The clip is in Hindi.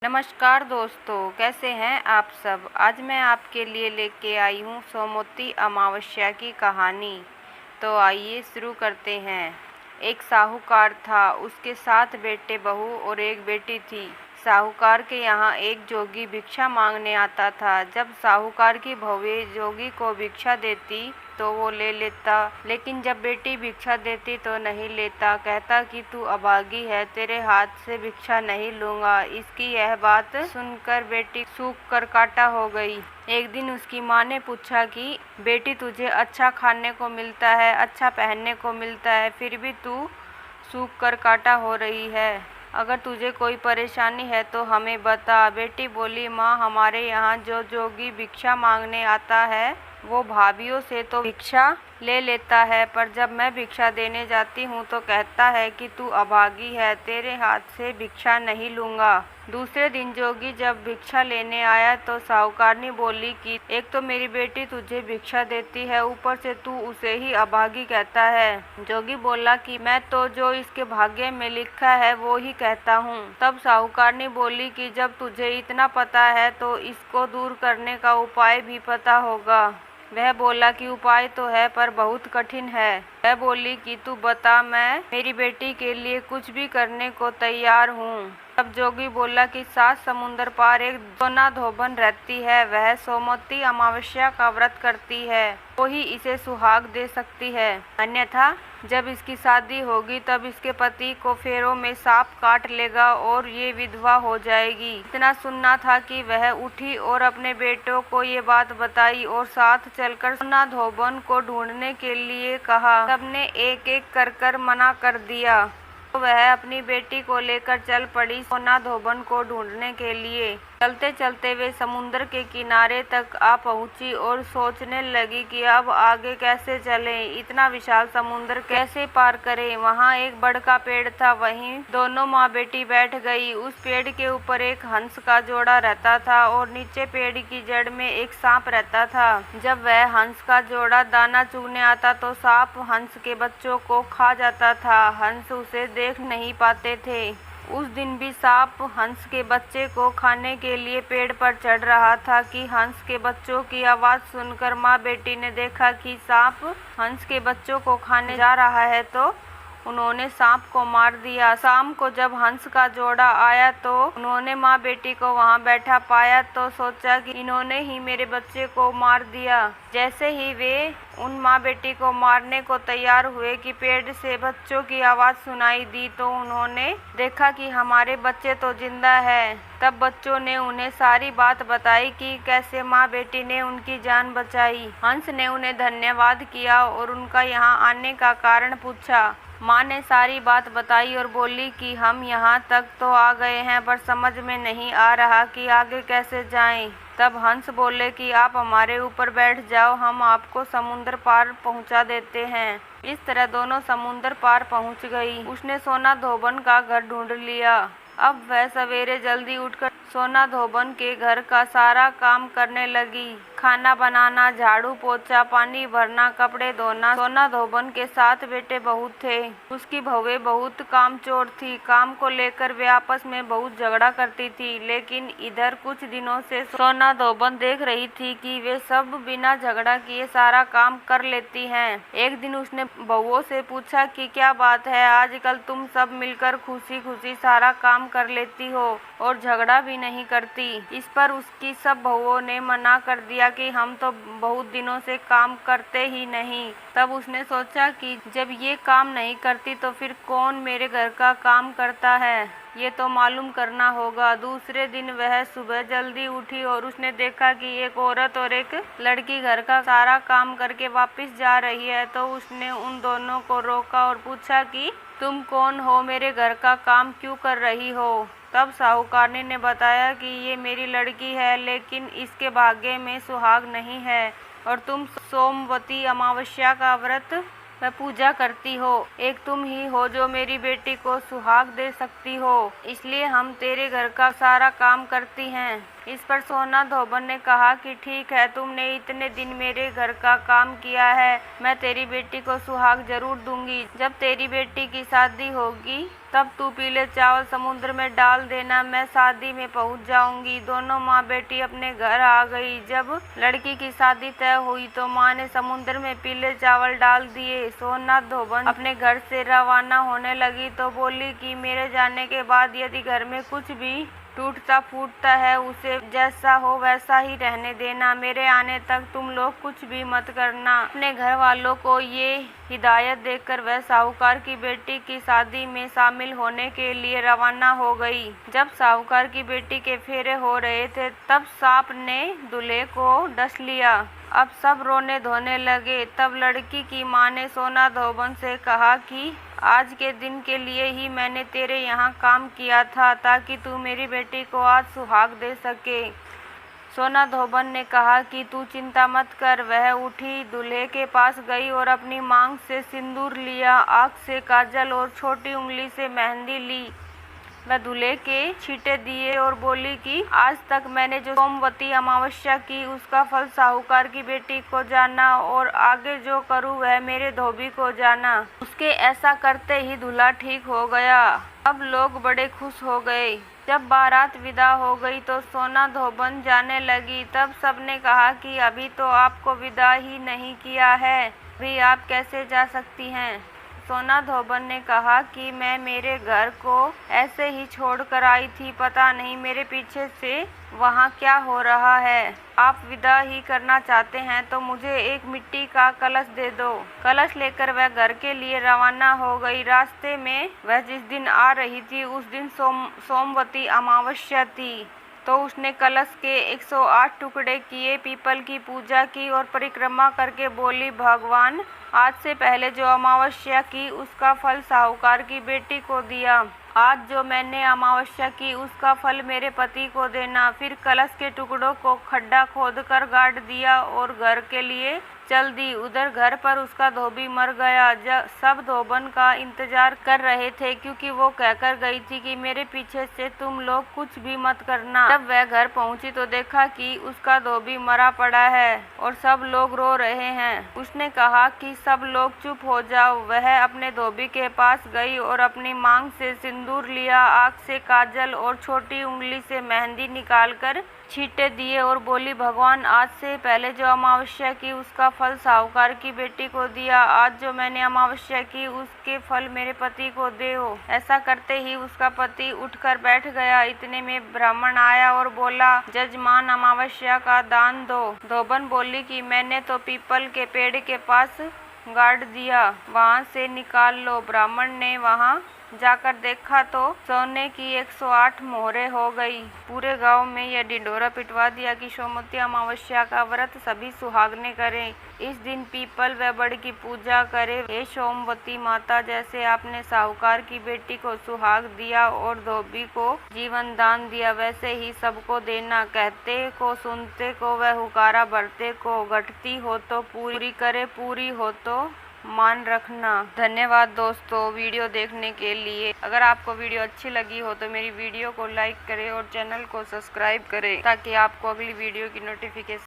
नमस्कार दोस्तों, कैसे हैं आप सब। आज मैं आपके लिए लेके आई हूँ सोमवती अमावस्या की कहानी। तो आइए शुरू करते हैं। एक साहूकार था, उसके 7 बेटे बहू और एक बेटी थी। साहूकार के यहाँ एक जोगी भिक्षा मांगने आता था। जब साहूकार की बहुएं जोगी को भिक्षा देती तो वो ले लेता, लेकिन जब बेटी भिक्षा देती तो नहीं लेता। कहता कि तू अभागी है, तेरे हाथ से भिक्षा नहीं लूँगा। इसकी यह बात सुनकर बेटी सूख कर काटा हो गई। एक दिन उसकी माँ ने पूछा कि बेटी, तुझे अच्छा खाने को मिलता है, अच्छा पहनने को मिलता है, फिर भी तू सूख कर काटा हो रही है। अगर तुझे कोई परेशानी है तो हमें बता। बेटी बोली, माँ, हमारे यहाँ जो जोगी भिक्षा मांगने आता है वो भाभीयों से तो भिक्षा ले लेता है, पर जब मैं भिक्षा देने जाती हूँ तो कहता है कि तू अभागी है, तेरे हाथ से भिक्षा नहीं लूँगा। दूसरे दिन जोगी जब भिक्षा लेने आया तो साहूकारनी बोली कि एक तो मेरी बेटी तुझे भिक्षा देती है, ऊपर से तू उसे ही अभागी कहता है। जोगी बोला कि मैं तो जो इसके भाग्य में लिखा है वो ही कहता हूँ। तब साहूकारनी बोली कि जब तुझे इतना पता है तो इसको दूर करने का उपाय भी पता होगा। वह बोला कि उपाय तो है पर बहुत कठिन है। वह बोली कि तू बता, मैं मेरी बेटी के लिए कुछ भी करने को तैयार हूँ। तब जोगी बोला कि 7 समुंदर पार एक सोना धोबन रहती है, वह सोमवती अमावस्या का व्रत करती है, वो ही इसे सुहाग दे सकती है, अन्यथा जब इसकी शादी होगी तब इसके पति को फेरों में सांप काट लेगा और ये विधवा हो जाएगी। इतना सुनना था कि वह उठी और अपने बेटों को ये बात बताई और साथ चलकर सोना धोबन को ढूंढने के लिए कहा। सबने एक एक कर मना कर दिया तो वह अपनी बेटी को लेकर चल पड़ी सोना धोबन को ढूंढने के लिए। चलते चलते वे समुद्र के किनारे तक आ पहुंची और सोचने लगी कि अब आगे कैसे चलें, इतना विशाल समुद्र कैसे पार करें। वहां एक बड़ का पेड़ था, वहीं दोनों माँ बेटी बैठ गई। उस पेड़ के ऊपर एक हंस का जोड़ा रहता था और नीचे पेड़ की जड़ में एक सांप रहता था। जब वह हंस का जोड़ा दाना चुगने आता तो सांप हंस के बच्चों को खा जाता था। हंस उसे देख नहीं पाते थे। उस दिन भी सांप हंस के बच्चे को खाने के लिए पेड़ पर चढ़ रहा था कि हंस के बच्चों की आवाज़ सुनकर माँ बेटी ने देखा कि सांप हंस के बच्चों को खाने जा रहा है, तो उन्होंने सांप को मार दिया। शाम को जब हंस का जोड़ा आया तो उन्होंने माँ बेटी को वहाँ बैठा पाया तो सोचा कि इन्होंने ही मेरे बच्चे को मार दिया। जैसे ही वे उन माँ बेटी को मारने को तैयार हुए कि पेड़ से बच्चों की आवाज़ सुनाई दी, तो उन्होंने देखा कि हमारे बच्चे तो जिंदा है। तब बच्चों ने उन्हें सारी बात बताई कि कैसे माँ बेटी ने उनकी जान बचाई। हंस ने उन्हें धन्यवाद किया और उनका यहाँ आने का कारण पूछा। माँ ने सारी बात बताई और बोली कि हम यहाँ तक तो आ गए हैं, पर समझ में नहीं आ रहा कि आगे कैसे जाएं। तब हंस बोले कि आप हमारे ऊपर बैठ जाओ, हम आपको समुद्र पार पहुँचा देते हैं। इस तरह दोनों समुद्र पार पहुँच गई। उसने सोना धोबन का घर ढूंढ लिया। अब वह सवेरे जल्दी उठकर सोना धोबन के घर का सारा काम करने लगी। खाना बनाना, झाड़ू पोछा, पानी भरना, कपड़े धोना। सोना धोबन के 7 बेटे बहुत थे। उसकी बहुएं बहुत कामचोर थी। काम को लेकर वे आपस में बहुत झगड़ा करती थी, लेकिन इधर कुछ दिनों से सोना धोबन देख रही थी कि वे सब बिना झगड़ा किए सारा काम कर लेती हैं। एक दिन उसने बहुओं से पूछा कि क्या बात है, आजकल तुम सब मिलकर खुशी खुशी सारा काम कर लेती हो और झगड़ा भी नहीं करती। इस पर उसकी सब बहुओं ने मना कर दिया कि हम तो बहुत दिनों से काम करते ही नहीं। तब उसने सोचा कि जब ये काम नहीं करती तो फिर कौन मेरे घर का काम करता है, ये तो मालूम करना होगा। दूसरे दिन वह सुबह जल्दी उठी और उसने देखा कि एक औरत और एक लड़की घर का सारा काम करके वापस जा रही है। तो उसने उन दोनों को रोका और पूछा कि तुम कौन हो, मेरे घर का काम क्यों कर रही हो। तब साहूकारनी ने बताया कि ये मेरी लड़की है, लेकिन इसके भाग्य में सुहाग नहीं है और तुम सोमवती अमावस्या का व्रत व पूजा करती हो। एक तुम ही हो जो मेरी बेटी को सुहाग दे सकती हो, इसलिए हम तेरे घर का सारा काम करती हैं। इस पर सोना धोबन ने कहा कि ठीक है, तुमने इतने दिन मेरे घर का काम किया है, मैं तेरी बेटी को सुहाग जरूर दूंगी। जब तेरी बेटी की शादी होगी तब तू पीले चावल समुद्र में डाल देना, मैं शादी में पहुंच जाऊंगी। दोनों माँ बेटी अपने घर आ गई। जब लड़की की शादी तय हुई तो माँ ने समुद्र में पीले चावल डाल दिए। सोना धोबन अपने घर से रवाना होने लगी तो बोली कि मेरे जाने के बाद यदि घर में कुछ भी टूटता फूटता है उसे जैसा हो वैसा ही रहने देना। मेरे आने तक तुम लोग कुछ भी मत करना। अपने घर वालों को ये हिदायत देकर वह साहूकार की बेटी की शादी में शामिल होने के लिए रवाना हो गई। जब साहूकार की बेटी के फेरे हो रहे थे तब सांप ने दूल्हे को डस लिया। अब सब रोने धोने लगे। तब लड़की की माँ ने सोना धोबन से कहा कि आज के दिन के लिए ही मैंने तेरे यहाँ काम किया था ताकि तू मेरी बेटी को आज सुहाग दे सके। सोना धोबन ने कहा कि तू चिंता मत कर। वह उठी, दूल्हे के पास गई और अपनी मांग से सिंदूर लिया, आँख से काजल और छोटी उंगली से मेहंदी ली। वह दूल्हे के छींटे दिए और बोली कि आज तक मैंने जो सोमवती अमावस्या की उसका फल साहूकार की बेटी को जाना और आगे जो करूँ वह मेरे धोबी को जाना। उसके ऐसा करते ही दूल्हा ठीक हो गया। अब लोग बड़े खुश हो गए। जब बारात विदा हो गई तो सोना धोबन जाने लगी। तब सबने कहा कि अभी तो आपको विदा ही नहीं किया है, अभी आप कैसे जा सकती हैं। सोना धोबन ने कहा कि मैं मेरे घर को ऐसे ही छोड़कर आई थी, पता नहीं मेरे पीछे से वहाँ क्या हो रहा है। आप विदा ही करना चाहते हैं तो मुझे एक मिट्टी का कलश दे दो। कलश लेकर वह घर के लिए रवाना हो गई। रास्ते में वह जिस दिन आ रही थी उस दिन सोमवती अमावस्या थी तो उसने कलश के 108 टुकड़े किए, पीपल की पूजा की और परिक्रमा करके बोली, भगवान आज से पहले जो अमावस्या की उसका फल साहूकार की बेटी को दिया, आज जो मैंने अमावस्या की उसका फल मेरे पति को देना। फिर कलश के टुकड़ों को खड्डा खोदकर गाड़ दिया और घर के लिए चल दी। उधर घर पर उसका धोबी मर गया। सब धोबन का इंतजार कर रहे थे क्योंकि वो कहकर गई थी कि मेरे पीछे से तुम लोग कुछ भी मत करना। जब वह घर पहुंची तो देखा कि उसका धोबी मरा पड़ा है और सब लोग रो रहे हैं। उसने कहा कि सब लोग चुप हो जाओ। वह अपने धोबी के पास गई और अपनी मांग से सिंदूर लिया, आँख से काजल और छोटी उंगली से मेहंदी निकालकर छींटे दिए और बोली, भगवान आज से पहले जो अमावस्या की उसका फल साहूकार की बेटी को दिया, आज जो मैंने अमावस्या की उसके फल मेरे पति को दो। ऐसा करते ही उसका पति उठकर बैठ गया। इतने में ब्राह्मण आया और बोला, जजमान अमावस्या का दान दो। धोबन बोली कि मैंने तो पीपल के पेड़ के पास गाड़ दिया, वहाँ से निकाल लो। ब्राह्मण ने वहाँ जाकर देखा तो सोने की 108 मोहरें हो गई। पूरे गांव में यह ढिंढोरा पिटवा दिया कि सोमवती अमावस्या का व्रत सभी सुहागने करें। इस दिन पीपल व बड़ की पूजा करें। हे सोमवती माता, जैसे आपने साहूकार की बेटी को सुहाग दिया और धोबी को जीवन दान दिया वैसे ही सबको देना। कहते को सुनते को व हुकारा भरते को, घटती हो तो पूरी करे, पूरी हो तो मान रखना। धन्यवाद दोस्तों वीडियो देखने के लिए। अगर आपको वीडियो अच्छी लगी हो तो मेरी वीडियो को लाइक करें और चैनल को सब्सक्राइब करें ताकि आपको अगली वीडियो की नोटिफिकेशन